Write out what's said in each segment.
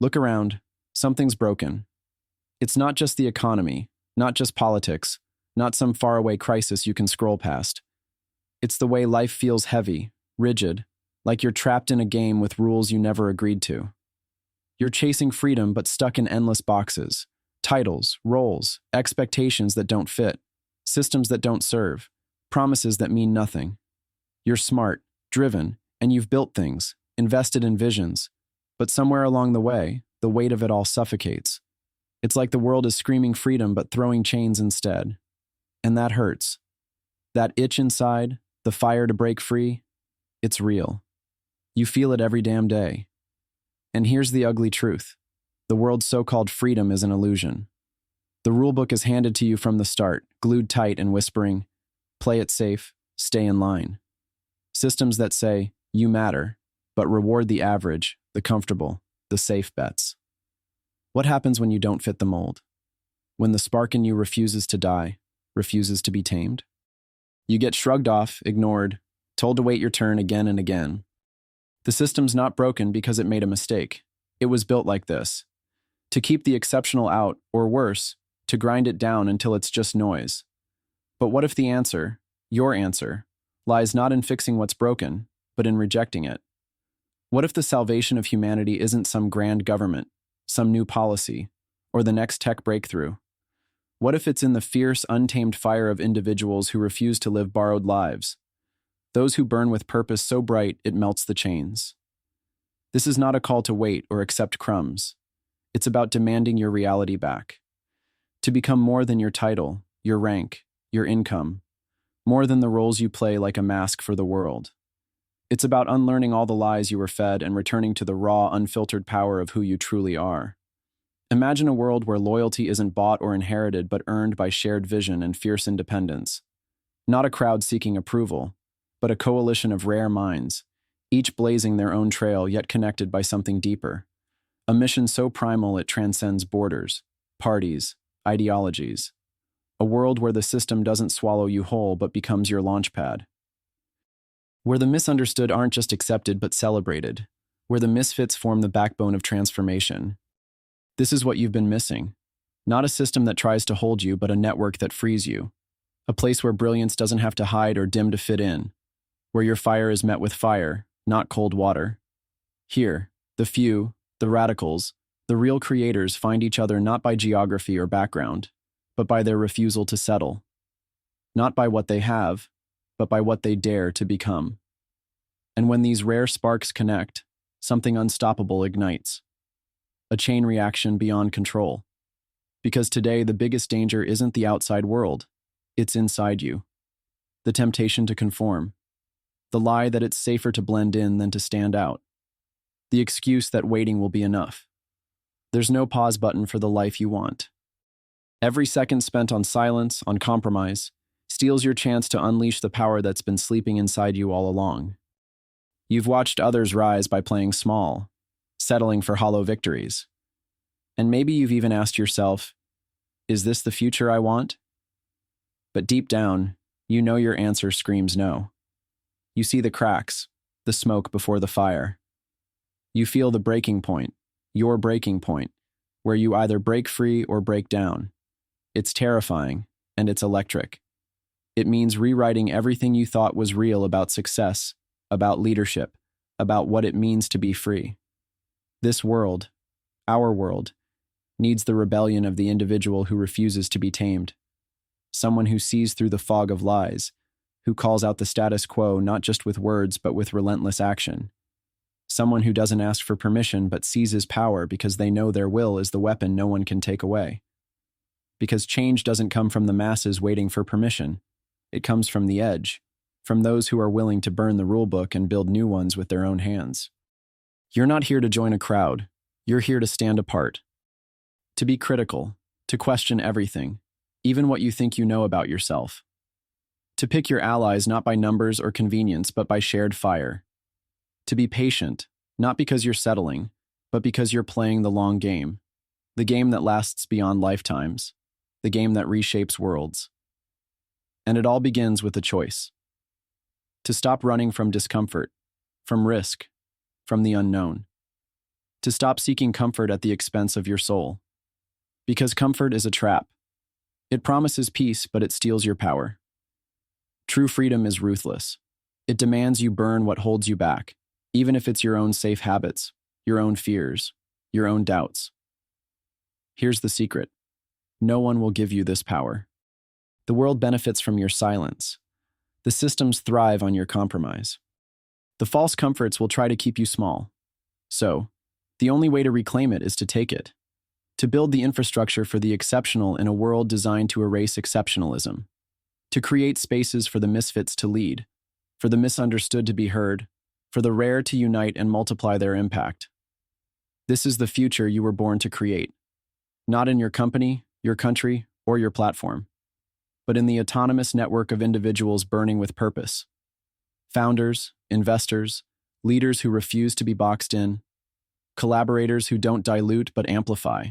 Look around. Something's broken. It's not just the economy, not just politics, not some faraway crisis you can scroll past. It's the way life feels heavy, rigid, like you're trapped in a game with rules you never agreed to. You're chasing freedom but stuck in endless boxes, titles, roles, expectations that don't fit, systems that don't serve, promises that mean nothing. You're smart, driven, and you've built things, invested in visions, but somewhere along the way, the weight of it all suffocates. It's like the world is screaming freedom but throwing chains instead. And that hurts. That itch inside, the fire to break free, it's real. You feel it every damn day. And here's the ugly truth. The world's so-called freedom is an illusion. The rulebook is handed to you from the start, glued tight and whispering, play it safe, stay in line. Systems that say, you matter, but reward the average, the comfortable, the safe bets. What happens when you don't fit the mold? When the spark in you refuses to die, refuses to be tamed? You get shrugged off, ignored, told to wait your turn again and again. The system's not broken because it made a mistake. It was built like this. To keep the exceptional out, or worse, to grind it down until it's just noise. But what if the answer, your answer, lies not in fixing what's broken, but in rejecting it? What if the salvation of humanity isn't some grand government, some new policy, or the next tech breakthrough? What if it's in the fierce, untamed fire of individuals who refuse to live borrowed lives? Those who burn with purpose so bright it melts the chains. This is not a call to wait or accept crumbs. It's about demanding your reality back. To become more than your title, your rank, your income, more than the roles you play like a mask for the world. It's about unlearning all the lies you were fed and returning to the raw, unfiltered power of who you truly are. Imagine a world where loyalty isn't bought or inherited but earned by shared vision and fierce independence. Not a crowd seeking approval, but a coalition of rare minds, each blazing their own trail yet connected by something deeper. A mission so primal it transcends borders, parties, ideologies. A world where the system doesn't swallow you whole but becomes your launchpad. Where the misunderstood aren't just accepted but celebrated. Where the misfits form the backbone of transformation. This is what you've been missing. Not a system that tries to hold you, but a network that frees you. A place where brilliance doesn't have to hide or dim to fit in. Where your fire is met with fire, not cold water. Here, the few, the radicals, the real creators find each other not by geography or background, but by their refusal to settle. Not by what they have, but by what they dare to become. And when these rare sparks connect, something unstoppable ignites. A chain reaction beyond control. Because today the biggest danger isn't the outside world, it's inside you. The temptation to conform. The lie that it's safer to blend in than to stand out. The excuse that waiting will be enough. There's no pause button for the life you want. Every second spent on silence, on compromise, steals your chance to unleash the power that's been sleeping inside you all along. You've watched others rise by playing small, settling for hollow victories. And maybe you've even asked yourself, is this the future I want? But deep down, you know your answer screams no. You see the cracks, the smoke before the fire. You feel the breaking point, your breaking point, where you either break free or break down. It's terrifying, and it's electric. It means rewriting everything you thought was real about success, about leadership, about what it means to be free. This world, our world, needs the rebellion of the individual who refuses to be tamed. Someone who sees through the fog of lies, who calls out the status quo not just with words but with relentless action. Someone who doesn't ask for permission but seizes power because they know their will is the weapon no one can take away. Because change doesn't come from the masses waiting for permission. It comes from the edge, from those who are willing to burn the rulebook and build new ones with their own hands. You're not here to join a crowd. You're here to stand apart. To be critical, to question everything, even what you think you know about yourself. To pick your allies not by numbers or convenience, but by shared fire. To be patient, not because you're settling, but because you're playing the long game. The game that lasts beyond lifetimes. The game that reshapes worlds. And it all begins with a choice. To stop running from discomfort, from risk, from the unknown. to stop seeking comfort at the expense of your soul. Because comfort is a trap. It promises peace, but it steals your power. True freedom is ruthless. It demands you burn what holds you back, even if it's your own safe habits, your own fears, your own doubts. Here's the secret. No one will give you this power. The world benefits from your silence. The systems thrive on your compromise. The false comforts will try to keep you small. So, the only way to reclaim it is to take it. To build the infrastructure for the exceptional in a world designed to erase exceptionalism. To create spaces for the misfits to lead, for the misunderstood to be heard, for the rare to unite and multiply their impact. This is the future you were born to create. Not in your company, your country, or your platform, but in the autonomous network of individuals burning with purpose. Founders, investors, leaders who refuse to be boxed in, collaborators who don't dilute but amplify.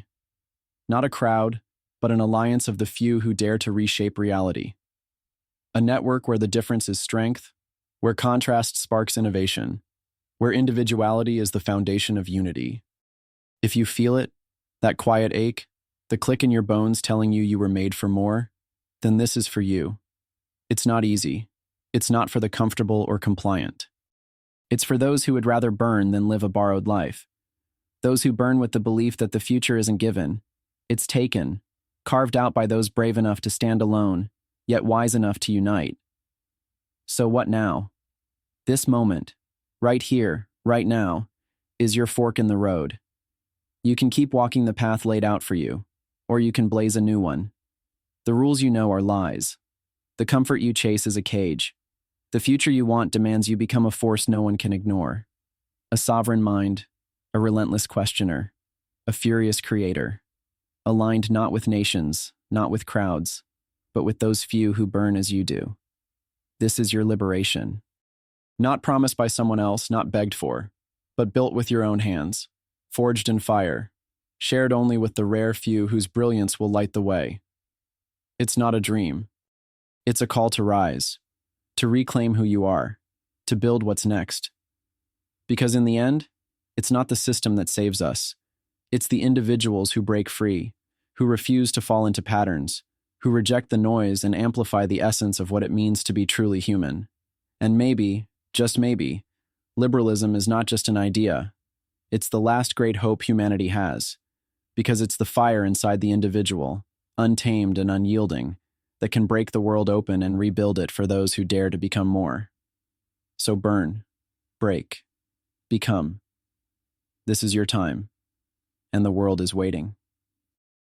Not a crowd, but an alliance of the few who dare to reshape reality. A network where the difference is strength, where contrast sparks innovation, where individuality is the foundation of unity. If you feel it, that quiet ache, the click in your bones telling you were made for more, then this is for you. It's not easy. It's not for the comfortable or compliant. It's for those who would rather burn than live a borrowed life. Those who burn with the belief that the future isn't given. It's taken, carved out by those brave enough to stand alone, yet wise enough to unite. So what now? This moment, right here, right now, is your fork in the road. You can keep walking the path laid out for you, or you can blaze a new one. The rules you know are lies. The comfort you chase is a cage. The future you want demands you become a force no one can ignore. A sovereign mind, a relentless questioner, a furious creator, aligned not with nations, not with crowds, but with those few who burn as you do. This is your liberation. Not promised by someone else, not begged for, but built with your own hands, forged in fire, shared only with the rare few whose brilliance will light the way. It's not a dream. It's a call to rise, to reclaim who you are, to build what's next. Because in the end, it's not the system that saves us. It's the individuals who break free, who refuse to fall into patterns, who reject the noise and amplify the essence of what it means to be truly human. And maybe, just maybe, liberalism is not just an idea. It's the last great hope humanity has, because it's the fire inside the individual, untamed and unyielding, that can break the world open and rebuild it for those who dare to become more. So burn, break, become. This is your time, and the world is waiting.